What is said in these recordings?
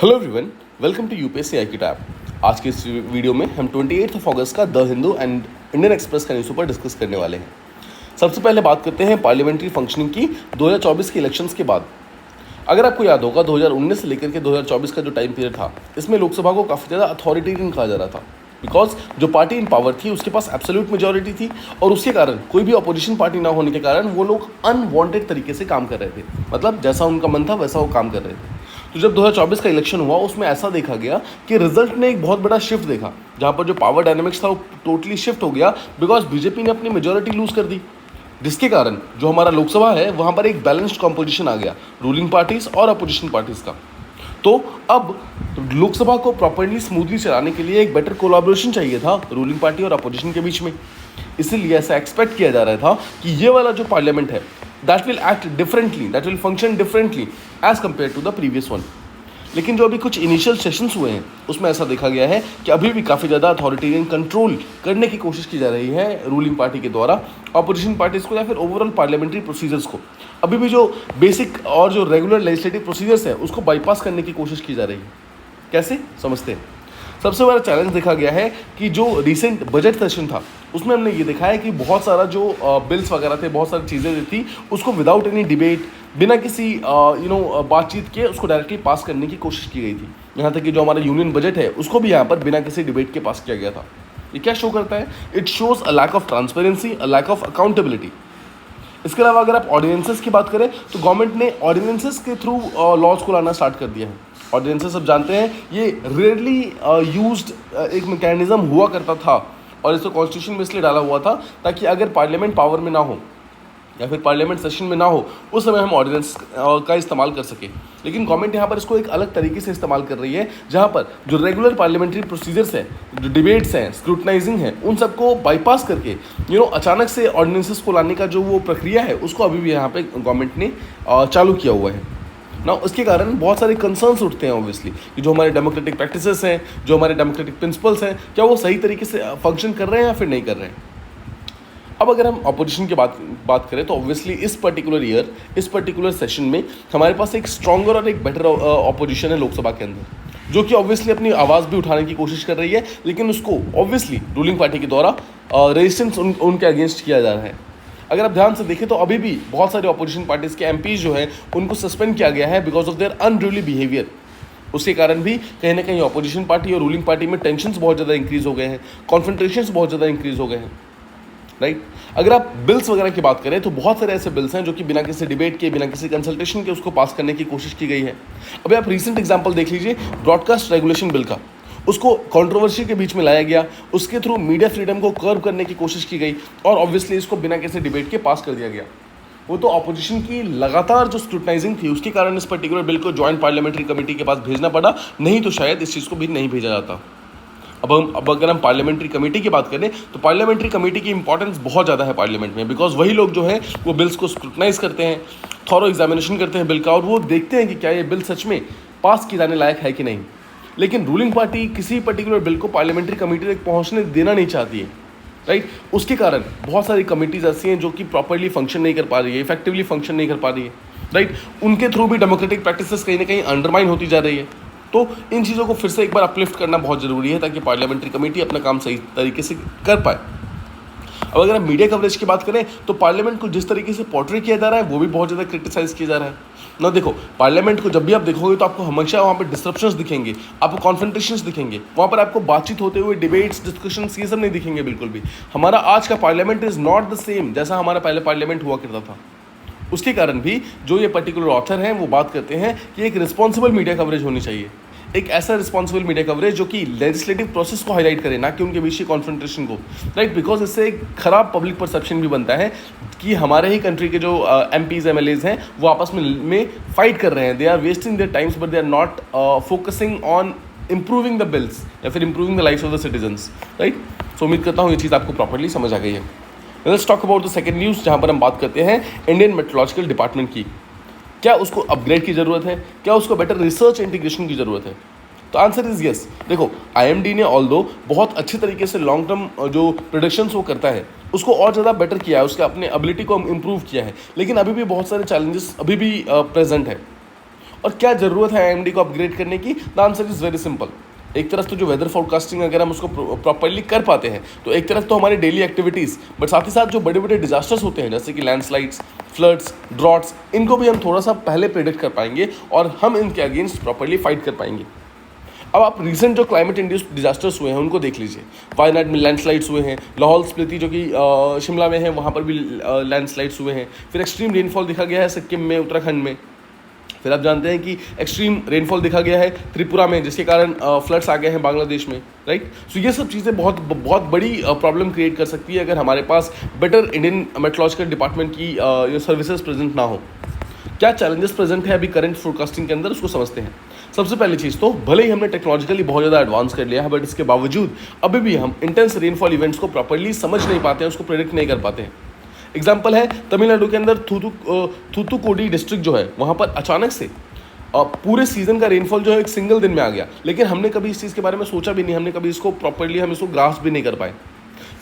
Hello everyone, welcome to UPSC आई की tab. आज के इस वीडियो में हम 28 अगस्त का the Hindu and Indian express का न्यूज़पेपर डिस्कस करने वाले हैं। सबसे पहले बात करते हैं पार्लियामेंट्री फंक्शनिंग की 2024 के इलेक्शंस के बाद। अगर आपको याद होगा 2019 से लेकर के 2024 का जो टाइम पीरियड था, इसमें लोकसभा को काफ़ी ज़्यादा अथॉरिटेरियन कहा जा रहा था, बिकॉज जो पार्टी इन पावर थी उसके पास एब्सोल्यूट मेजॉरिटी थी और उसके कारण कोई भी अपोजिशन पार्टी ना होने के कारण वो लोग अनवांटेड तरीके से काम कर रहे थे। मतलब जैसा उनका मन था वैसा वो काम कर रहे थे। तो जब 2024 का इलेक्शन हुआ उसमें ऐसा देखा गया कि रिजल्ट ने एक बहुत बड़ा शिफ्ट देखा, जहाँ पर जो पावर डायनेमिक्स था वो टोटली शिफ्ट हो गया, बिकॉज बीजेपी ने अपनी मेजॉरिटी लूज कर दी, जिसके कारण जो हमारा लोकसभा है वहाँ पर एक बैलेंस्ड कॉम्पोजिशन आ गया रूलिंग पार्टीज और अपोजिशन पार्टीज का। तो अब लोकसभा को प्रॉपर्ली स्मूथली चलाने के लिए एक बेटर कोलैबोरेशन चाहिए था रूलिंग पार्टी और अपोजिशन के बीच में। इसीलिए ऐसा एक्सपेक्ट किया जा रहा था कि ये वाला जो पार्लियामेंट है that will act differently, that will function differently as compare to the previous one. लेकिन जो अभी कुछ इनिशियल सेशंस हुए हैं उसमें ऐसा देखा गया है कि अभी भी काफ़ी ज़्यादा अथॉरिटेरियन कंट्रोल करने की कोशिश की जा रही है रूलिंग पार्टी के द्वारा अपोजिशन पार्टीज़ को या फिर ओवरऑल पार्लियामेंट्री प्रोसीजर्स को। अभी भी जो बेसिक और जो रेगुलर लेजिस्लेटिव प्रोसीजर्स है उसको बाईपास करने की कोशिश की जा रही है। कैसे समझते हैं? सबसे बड़ा चैलेंज देखा गया है कि जो रिसेंट बजट सेशन था उसमें हमने ये देखा है कि बहुत सारा जो बिल्स वगैरह थे, बहुत सारी चीज़ें थी, उसको विदाउट एनी डिबेट, बिना किसी बातचीत के उसको डायरेक्टली पास करने की कोशिश की गई थी। यहाँ तक कि जो हमारा यूनियन बजट है उसको भी यहाँ पर बिना किसी डिबेट के पास किया गया था। ये क्या शो करता है? It shows a lack of transparency, a lack of accountability. इसके अलावा अगर आप ऑर्डिनेंसेस की बात करें तो गवर्नमेंट ने ऑर्डिनेंसेस के थ्रू लॉज को लाना स्टार्ट कर दिया है। ऑर्डिनेंसेस सब जानते हैं ये रेयरली यूज्ड एक मैकेनिज्म हुआ करता था और इसको कॉन्स्टिट्यूशन में इसलिए डाला हुआ था ताकि अगर पार्लियामेंट पावर में ना हो या फिर पार्लियामेंट सेशन में ना हो उस समय हम ऑर्डिनेंस का इस्तेमाल कर सके। लेकिन गवर्नमेंट यहाँ पर इसको एक अलग तरीके से इस्तेमाल कर रही है, जहाँ पर जो रेगुलर पार्लियामेंट्री प्रोसीजर्स हैं, जो डिबेट्स हैं, स्क्रूटनाइजिंग है, उन सबको बाईपास करके अचानक से ऑर्डिनेंसेस को लाने का जो वो प्रक्रिया है उसको अभी भी यहाँ पे गवर्नमेंट ने चालू किया हुआ है ना। उसके कारण बहुत सारे कंसर्न्स उठते हैं ऑब्वियसली कि जो हमारे डेमोक्रेटिक प्रैक्टिसेस हैं, जो हमारे डेमोक्रेटिक प्रिंसिपल्स हैं, क्या वो सही तरीके से फंक्शन कर रहे हैं या फिर नहीं कर रहे हैं। अब अगर हम अपोजिशन की बात करें तो ऑब्वियसली इस पर्टिकुलर ईयर, इस पर्टिकुलर सेशन में हमारे पास एक स्ट्रॉन्गर और एक बेटर अपोजिशन है लोकसभा के अंदर, जो कि ऑब्वियसली अपनी आवाज़ भी उठाने की कोशिश कर रही है, लेकिन उसको ऑब्वियसली रूलिंग पार्टी के द्वारा रेजिस्टेंस उनके अगेंस्ट किया जा रहा है। अगर आप ध्यान से देखें तो अभी भी बहुत सारे अपोजिशन पार्टीज़ के एमपीज जो है उनको सस्पेंड किया गया है because of their unruly behaviour. उसके कारण भी कहीं ना कहीं अपोजिशन पार्टी और रूलिंग पार्टी में टेंशन्स बहुत ज़्यादा इंक्रीज़ हो गए हैं, कॉन्फ्रंट्रेशंस बहुत ज़्यादा इंक्रीज़ हो गए हैं, राइट। अगर आप बिल्स वगैरह की बात करें तो बहुत सारे ऐसे बिल्स हैं जो कि बिना किसी डिबेट के, बिना किसी कंसल्टेशन के उसको पास करने की कोशिश की गई है। अभी आप रिसेंट एग्जांपल देख लीजिए ब्रॉडकास्ट रेगुलेशन बिल का, उसको कंट्रोवर्सी के बीच में लाया गया, उसके थ्रू मीडिया फ्रीडम को कर्व करने की कोशिश की गई और ऑब्वियसली इसको बिना किसी डिबेट के पास कर दिया गया। वो तो अपोजिशन की लगातार जो स्क्रूटनाइजिंग थी उसके कारण इस पर्टिकुलर बिल को जॉइंट पार्लियामेंट्री कमेटी के पास भेजना पड़ा, नहीं तो शायद इस चीज़ को भी नहीं भेजा जाता। अब अगर हम पार्लियामेंट्री कमेटी की बात करें तो पार्लियामेंट्री कमेटी की इंपॉर्टेंस बहुत ज़्यादा है पार्लियामेंट में, बिकॉज वही लोग जो हैं वो बिल्स को स्क्रूटनाइज करते हैं, थॉरो एग्जामिनेशन करते हैं बिल का और वो देखते हैं कि क्या ये बिल सच में पास किए जाने लायक है कि नहीं। लेकिन रूलिंग पार्टी किसी पर्टिकुलर बिल को पार्लियामेंट्री कमेटी तक पहुँचने देना नहीं चाहती है, राइट। उसके कारण बहुत सारी कमेटीज ऐसी हैं जो कि प्रॉपरली फंक्शन नहीं कर पा रही है, इफेक्टिवली फंक्शन नहीं कर पा रही है, राइट। उनके थ्रू भी डेमोक्रेटिक प्रैक्टिसेस कहीं ना कहीं अंडरमाइन होती जा रही है। तो इन चीज़ों को फिर से एक बार अपलिफ्ट करना बहुत ज़रूरी है ताकि पार्लियामेंट्री कमेटी अपना काम सही तरीके से कर पाए। अब अगर हम मीडिया कवरेज की बात करें तो पार्लियामेंट को जिस तरीके से पोर्ट्रे किया जा रहा है वो भी बहुत ज़्यादा क्रिटिसाइज़ किया जा रहा है ना। देखो, पार्लियामेंट को जब भी आप देखोगे तो आपको हमेशा वहाँ पर डिस्ट्रप्शंस दिखेंगे, आपको कॉन्फ्रंटेशंस दिखेंगे, वहाँ पर आपको बातचीत होते हुए डिबेट्स, डिस्कशंस ये सब नहीं दिखेंगे बिल्कुल भी। हमारा आज का parliament is not the same जैसा हमारा पहले पार्लियामेंट हुआ करता था। उसके कारण भी जो ये पर्टिकुलर ऑथर हैं वो बात करते हैं कि एक रिस्पॉन्सिबल मीडिया कवरेज होनी चाहिए, एक ऐसा रिस्पॉन्सिबल मीडिया कवरेज जो कि लेजिस्लेटिव प्रोसेस को हाईलाइट करे, ना कि उनके बीच की कॉन्फ्रंटेशन को, राइट। बिकॉज इससे एक खराब पब्लिक परसेप्शन भी बनता है कि हमारे ही कंट्री के जो एमपीज एमएलएज हैं वो आपस में फाइट कर रहे हैं, they are wasting their times but they are not focusing on improving the bills या फिर improving the life of the citizens, right. So उम्मीद करता हूँ ये चीज़ आपको प्रॉपरली समझ आ गई है। Let's talk about the second news, जहाँ पर हम बात करते हैं इंडियन मेट्रोलॉजिकल डिपार्टमेंट की। क्या उसको अपग्रेड की ज़रूरत है? क्या उसको बेटर रिसर्च इंटीग्रेशन की ज़रूरत है? तो आंसर इज़ येस। देखो, आईएमडी ने ऑल्दो बहुत अच्छे तरीके से लॉन्ग टर्म जो प्रोडिक्शंस वो करता है उसको और ज़्यादा बेटर किया है, उसके अपने एबिलिटी को इम्प्रूव किया है, लेकिन अभी भी बहुत सारे चैलेंजेस अभी भी प्रेजेंट है। और क्या ज़रूरत है IMD को अपग्रेड करने की? The answer is very simple. एक तरफ तो जो वेदर फोरकास्टिंग अगर हम उसको प्रॉपरली कर पाते हैं तो एक तरफ तो हमारी डेली एक्टिविटीज़, बट साथ ही साथ जो बड़े बड़े डिजास्टर्स होते हैं जैसे कि लैंडस्लाइड्स, फ्लड्स, ड्रॉट्स, इनको भी हम थोड़ा सा पहले प्रेडिक्ट कर पाएंगे और हम इनके अगेंस्ट प्रॉपरली फाइट कर पाएंगे। अब आप रिसेंट जो क्लाइमेट इंड्यूस्ड डिजास्टर्स हुए हैं उनको देख लीजिए। वायनाड में लैंडस्लाइड्स हुए हैं, लाहौल स्पीति जो कि शिमला में है वहाँ पर भी लैंडस्लाइड्स हुए हैं, फिर एक्सट्रीम रेनफॉल दिखा गया है सिक्किम में, उत्तराखंड में, फिर आप जानते हैं कि एक्सट्रीम रेनफॉल दिखा गया है त्रिपुरा में जिसके कारण फ्लड्स आ गए हैं बांग्लादेश में, राइट। सो ये सब चीज़ें बहुत बहुत बड़ी प्रॉब्लम क्रिएट कर सकती है अगर हमारे पास बेटर इंडियन मेट्रोलॉजिकल डिपार्टमेंट की सर्विसेज प्रेजेंट ना हो। क्या चैलेंजेस प्रेजेंट है अभी करंट फोरकास्टिंग के अंदर, उसको समझते हैं। सबसे पहली चीज़ तो भले ही हमने टेक्नोलॉजिकली बहुत ज़्यादा एडवांस कर लिया है, बट इसके बावजूद अभी भी हम इंटेंस रेनफॉल इवेंट्स को प्रॉपरली समझ नहीं पाते हैं, उसको प्रेडिक्ट नहीं कर पाते हैं। एग्जाम्पल है तमिलनाडु के अंदर थूथुकुडी डिस्ट्रिक्ट जो है वहाँ पर अचानक से पूरे सीजन का रेनफॉल जो है एक सिंगल दिन में आ गया, लेकिन हमने कभी इस चीज़ के बारे में सोचा भी नहीं, हमने कभी इसको प्रॉपरली हम इसको ग्रास्प भी नहीं कर पाए।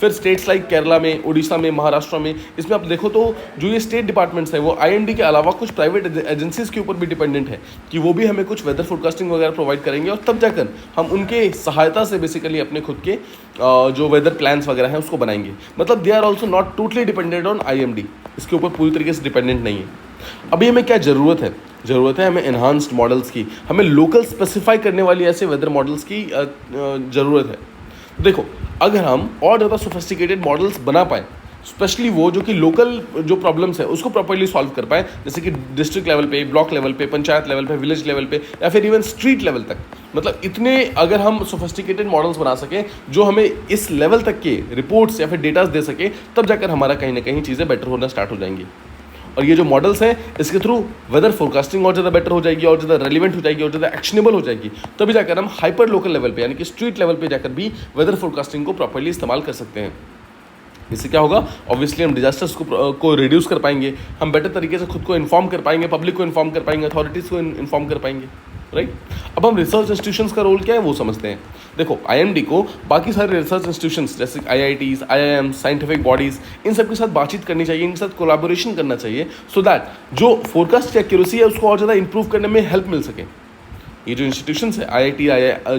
फिर स्टेट्स लाइक केरला में, उड़ीसा में, महाराष्ट्र में, इसमें आप देखो तो जो ये स्टेट डिपार्टमेंट्स हैं वो IMD के अलावा कुछ प्राइवेट एजेंसीज़ के ऊपर भी डिपेंडेंट है कि वो भी हमें कुछ वेदर फोरकास्टिंग वगैरह प्रोवाइड करेंगे और तब जाकर हम उनके सहायता से बेसिकली अपने खुद के जो वेदर प्लान्स वगैरह हैं उसको बनाएंगे। मतलब they are also not totally dependent on IMD, इसके ऊपर पूरी तरीके से डिपेंडेंट नहीं है। अभी हमें क्या ज़रूरत है? ज़रूरत है हमें एनहांस्ड मॉडल्स की, हमें लोकल स्पेसिफाई करने वाली ऐसे वेदर मॉडल्स की ज़रूरत है। देखो अगर हम और ज़्यादा सोफिस्टिकेटेड मॉडल्स बना पाएँ, स्पेशली वो जो कि लोकल जो प्रॉब्लम्स है उसको प्रॉपर्ली सॉल्व कर पाएँ, जैसे कि डिस्ट्रिक्ट लेवल पे, ब्लॉक लेवल पे, पंचायत लेवल पे, विलेज लेवल पे या फिर इवन स्ट्रीट लेवल तक, मतलब इतने अगर हम सोफिस्टिकेटेड मॉडल्स बना सकें जो हमें इस लेवल तक के रिपोर्ट्स या फिर डेटास दे सके, तब जाकर हमारा कहीं ना कहीं चीज़ें बेटर होना स्टार्ट हो जाएंगी। और ये जो मॉडल्स हैं इसके थ्रू वेदर फोरकास्टिंग और ज़्यादा बेटर हो जाएगी और ज़्यादा रेलिवेंट हो जाएगी और ज़्यादा एक्शनेबल हो जाएगी, तभी जाकर हम हाइपर लोकल लेवल पे यानी कि स्ट्रीट लेवल पे जाकर भी वेदर फोरकास्टिंग को प्रॉपर्ली इस्तेमाल कर सकते हैं। इससे क्या होगा? ऑब्वियसली हम डिजास्टर्स को रिड्यूस कर पाएंगे, हम बेटर तरीके से खुद को इन्फॉर्म कर पाएंगे, पब्लिक को इन्फॉर्म कर पाएंगे, अथॉरिटीज़ को इन्फॉर्म कर पाएंगे, राइट। अब हम रिसर्च इंस्टीट्यूशंस का रोल क्या है वो समझते हैं। देखो IMD को बाकी सारे रिसर्च इंस्टीट्यूशंस जैसे IITs, IIMs, साइंटिफिक बॉडीज़, इन सब के साथ बातचीत करनी चाहिए, इनके साथ कोलैबोरेशन करना चाहिए, सो दैट जो फोरकास्ट की एक्यूरेसी है उसको और ज़्यादा इंप्रूव करने में हेल्प मिल सके। ये जो इंस्टीट्यूशंस है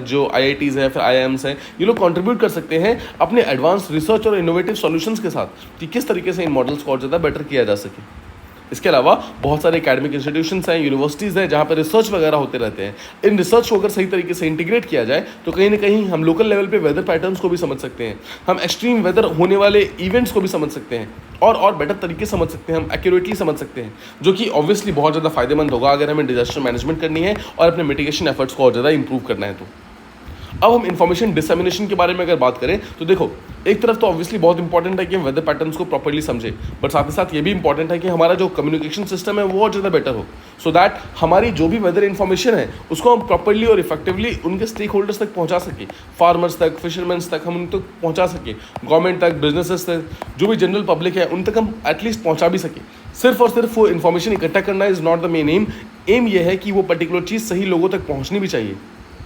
जो IITs है, फिर IIMs हैं, ये लोग कंट्रीब्यूट कर सकते हैं अपने एडवांस रिसर्च और इनोवेटिव सॉल्यूशंस के साथ कि किस तरीके से इन मॉडल्स को और ज़्यादा बेटर किया जा सके। इसके अलावा बहुत सारे एकेडमिक इंस्टीट्यूशंस हैं, यूनिवर्सिटीज़ हैं जहाँ पर रिसर्च वगैरह होते रहते हैं। इन रिसर्च को अगर सही तरीके से इंटीग्रेट किया जाए तो कहीं ना कहीं हम लोकल लेवल पे वेदर पैटर्न्स को भी समझ सकते हैं, हम एक्सट्रीम वेदर होने वाले इवेंट्स को भी समझ सकते हैं और बेटर तरीके से समझ सकते हैं, हम एक्यूरेटली समझ सकते हैं, जो कि ऑब्वियसली बहुत ज़्यादा फायदेमंद होगा अगर हमें डिजास्टर मैनेजमेंट करनी है और अपने मिटिगेशन एफर्ट्स को और ज़्यादा इंप्रूव करना है। तो अब हम इन्फॉर्मेशन डिसेमिनेशन के बारे में अगर बात करें तो देखो एक तरफ तो ऑब्वियसली बहुत इंपॉर्टेंट है कि हम वेदर पैटर्न्स को प्रॉपर्ली समझें, बट साथ ही साथ ये भी इंपॉर्टेंट है कि हमारा जो कम्युनिकेशन सिस्टम है वो और ज़्यादा बेटर हो, सो दैट हमारी जो भी वेदर इन्फॉर्मेशन है उसको हम प्रॉपर्ली और इफेक्टिवली उनके स्टेक होल्डर्स तक पहुँचा सकें, फार्मर्स तक, फिशरमैन्स तक हम उन तक पहुँचा सकें, गवर्नमेंट तक, बिजनेसेस तक, जो भी जनरल पब्लिक है उन तक हम एटलीस्ट पहुँचा भी सकें। सिर्फ और सिर्फ वो इन्फॉर्मेशन इकट्ठा करना is not the main M ये है कि वो पर्टिकुलर चीज़ सही लोगों तक पहुँचनी भी चाहिए,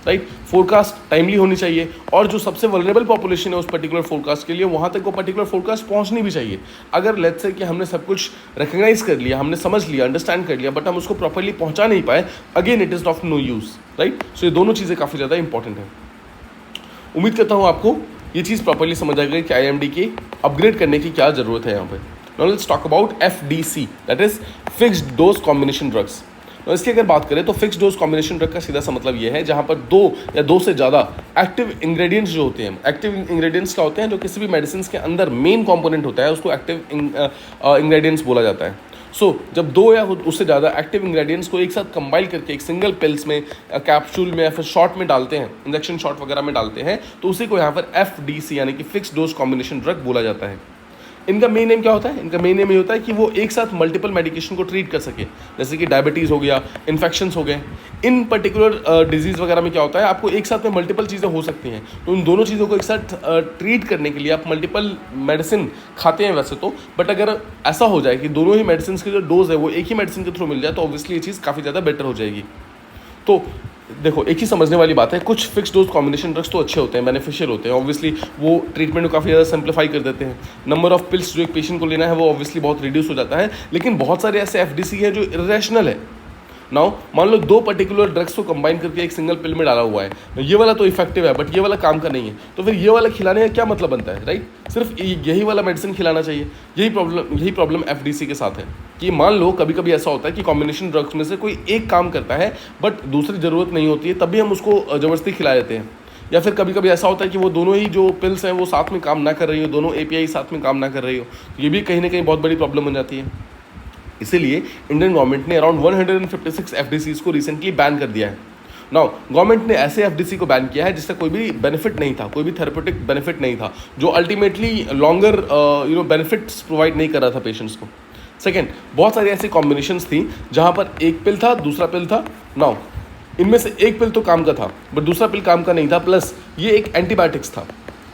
राइट। फोरकास्ट टाइमली होनी चाहिए और जो सबसे वल्नरेबल पॉपुलेशन है उस पर्टिकुलर फोरकास्ट के लिए वहाँ तक वो पर्टिकुलर फोरकास्ट पहुँचनी भी चाहिए। अगर लेट्स से कि हमने सब कुछ रिकग्नाइज कर लिया, हमने समझ लिया, अंडरस्टैंड कर लिया, बट हम उसको प्रॉपर्ली पहुँचा नहीं पाए, again it is of no use, right. So ये दोनों चीज़ें काफ़ी ज़्यादा इंपॉर्टेंट है। उम्मीद करता हूँ आपको ये चीज़ प्रॉपर्ली समझ आ गई कि IMD के अपग्रेड करने की क्या ज़रूरत है यहाँ पर। Now let's talk about FDC, that is fixed dose combination drugs. तो इसकी अगर बात करें तो फिक्स डोज कॉम्बिनेशन ड्रग का सीधा सा मतलब ये है जहाँ पर 2 या 2 से ज़्यादा एक्टिव इंग्रेडिएंट्स जो होते हैं, एक्टिव इंग्रेडिएंट्स क्या होते हैं, जो किसी भी मेडिसिन के अंदर मेन कंपोनेंट होता है उसको एक्टिव इंग्रेडिएंट्स बोला जाता है। सो जब 2 या उससे ज़्यादा एक्टिव इंग्रेडिएंट्स को एक साथ कंबाइन करके एक सिंगल पिल्स में, कैप्सूल में या फिर शॉट में डालते हैं, इंजेक्शन शॉट वगैरह में डालते हैं, तो उसी को यहाँ पर FDC यानी कि फिक्स डोज कॉम्बिनेशन ड्रग बोला जाता है। इनका मेन एम क्या होता है? इनका मेन एम ये होता है कि वो एक साथ मल्टीपल मेडिकेशन को ट्रीट कर सके, जैसे कि डायबिटीज़ हो गया, इन्फेक्शंस हो गए। इन पर्टिकुलर डिजीज़ वगैरह में क्या होता है, आपको एक साथ में मल्टीपल चीज़ें हो सकती हैं, तो उन दोनों चीज़ों को एक साथ ट्रीट करने के लिए आप मल्टीपल मेडिसिन खाते हैं वैसे तो, बट अगर ऐसा हो जाए कि दोनों ही मेडिसिन की जो डोज है वो एक ही मेडिसिन के थ्रू मिल जाए तो ऑब्वियसली ये चीज़ काफ़ी ज़्यादा बेटर हो जाएगी। तो देखो एक ही समझने वाली बात है, कुछ फिक्स डोज कॉम्बिनेशन ड्रग्स तो अच्छे होते हैं, बेनिफिशियल होते हैं, ऑब्वियसली वो ट्रीटमेंट को काफ़ी ज़्यादा सिंप्लीफाई कर देते हैं, नंबर ऑफ पिल्स जो एक पेशेंट को लेना है वो ऑब्वियसली बहुत रिड्यूस हो जाता है। लेकिन बहुत सारे ऐसे FDC है जो इरेशनल है, नाउ मान लो दो पर्टिकुलर ड्रग्स को कंबाइन करके एक सिंगल पिल में डाला हुआ है, ये वाला तो इफेक्टिव है बट ये वाला काम का नहीं है, तो फिर ये वाला खिलाने का क्या मतलब बनता है, राइट? सिर्फ यही वाला मेडिसिन खिलाना चाहिए। यही प्रॉब्लम एफडीसी के साथ है कि मान लो कभी कभी ऐसा होता है कि कॉम्बिनेशन ड्रग्स में से कोई एक काम करता है बट दूसरी ज़रूरत नहीं होती है, तब भी हम उसको ज़बरदस्ती खिला देते हैं। या फिर कभी कभी ऐसा होता है कि वो दोनों ही जो पिल्स हैं वो साथ में काम ना कर रही हो, दोनों एपीआई साथ में काम ना कर रही हो, तो ये भी कहीं ना कहीं बहुत बड़ी प्रॉब्लम बन जाती है। इसीलिए इंडियन गवर्नमेंट ने अराउंड 156 एफडीसीज को रिसेंटली बैन कर दिया है। नाउ गवर्नमेंट ने ऐसे एफडीसी को बैन किया है जिससे कोई भी बेनिफिट नहीं था, कोई भी थेरेपेटिक बेनिफिट नहीं था, जो अल्टीमेटली लॉन्गर बेनिफिट्स प्रोवाइड नहीं कर रहा था पेशेंट्स को। सेकेंड, बहुत सारी ऐसी कॉम्बिनेशंस थी जहाँ पर एक पिल था, दूसरा पिल था। नाउ इनमें से एक पिल तो काम का था बट दूसरा पिल काम का नहीं था, प्लस ये एक एंटीबायोटिक्स था,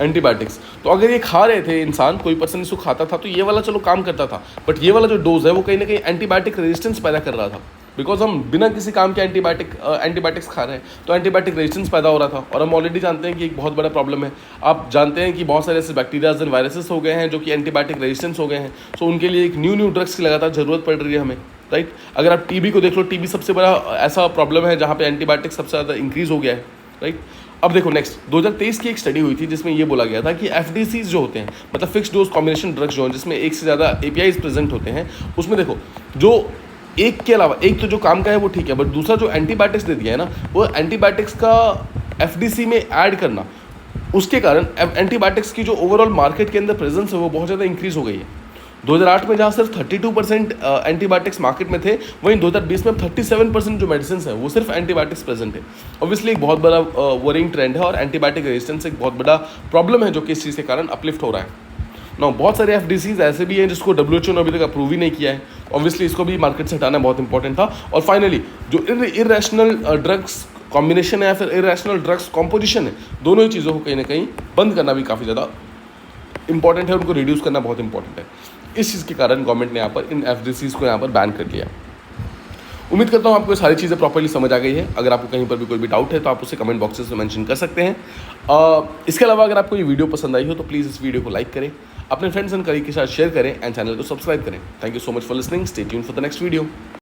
एंटीबायोटिक्स। तो अगर ये खा रहे थे इंसान, कोई पर्सन इसको खाता था, तो ये वाला चलो काम करता था, बट ये वाला जो डोज है वो कहीं ना कहीं एंटीबायोटिक रेजिस्टेंस पैदा कर रहा था, बिकॉज हम बिना किसी काम के एंटीबायोटिक्स खा रहे हैं, तो एंटीबायोटिक रेजिस्टेंस पैदा हो रहा था। और हम ऑलरेडी जानते हैं कि एक बहुत बड़ा प्रॉब्लम है, आप जानते हैं कि बहुत सारे ऐसे बैक्टीरियाज एंड वायरसेस हो गए हैं जो कि एंटीबायोटिक रेजिस्टेंस हो गए हैं। सो उनके लिए एक न्यू ड्रग्स की लगातार ज़रूरत पड़ रही है हमें, राइट? अगर आप टीबी को देख लो, टीबी सबसे बड़ा ऐसा प्रॉब्लम है जहाँ पे एंटीबायोटिक सबसे ज़्यादा इंक्रीज़ हो गया है, राइट? अब देखो नेक्स्ट 2023 की एक स्टडी हुई थी जिसमें ये बोला गया था कि एफडीसीज जो होते हैं, मतलब फिक्स डोज कॉम्बिनेशन ड्रग्स जो हैं जिसमें एक से ज़्यादा एपीआईज प्रेजेंट होते हैं, उसमें देखो जो एक के अलावा, एक तो जो काम का है वो ठीक है, बट दूसरा जो एंटीबायोटिक्स दे दिया है ना, वो एंटीबायोटिक्स का एफडीसी में ऐड करना, उसके कारण एंटीबायोटिक्स की जो ओवरऑल मार्केट के अंदर प्रेजेंस है वो बहुत ज़्यादा इंक्रीज़ हो गई है। 2008 में जहाँ सिर्फ 32% एंटीबायोटिक्स मार्केट में थे, वहीं 2020 में 37% जो मेडिसिन है वो सिर्फ एंटीबायोटिक्स प्रेजेंट है। ऑब्वियसली एक बहुत बड़ा वरिंग ट्रेंड है और एंटीबायोटिक रेजिस्टेंस एक बहुत बड़ा प्रॉब्लम है जो कि इस चीज़ के कारण अपलिफ्ट हो रहा है। ना बहुत सारे एफडीसीज ऐसे भी हैं जिसको WHO ने अभी तक अप्रूव ही नहीं किया है, ऑब्वियसली इसको भी मार्केट से हटाना बहुत इंपॉर्टेंट था। और फाइनली जो इरेशनल ड्रग्स कॉम्बिनेशन है या फिर इरेशनल ड्रग्स कॉम्पोजिशन है, दोनों ही चीज़ों को कहीं ना कहीं बंद करना भी काफ़ी ज़्यादा इंपॉर्टेंट है, उनको रिड्यूस करना बहुत इंपॉर्टेंट है। इस चीज़ के कारण गवर्नमेंट ने यहाँ पर इन एफडीसीज को यहाँ पर बैन कर दिया। उम्मीद करता हूँ आपको सारी चीज़ें प्रॉपर्ली समझ आ गई है। अगर आपको कहीं पर भी कोई भी डाउट है तो आप उसे कमेंट बॉक्सेस में मेंशन कर सकते हैं। इसके अलावा अगर आपको ये वीडियो पसंद आई हो तो प्लीज़ इस वीडियो को लाइक करें, अपने फ्रेंड्स एंड कलीग के साथ शेयर करें एंड चैनल को सब्सक्राइब करें। Thank you so much for listening. Stay tuned for the next video.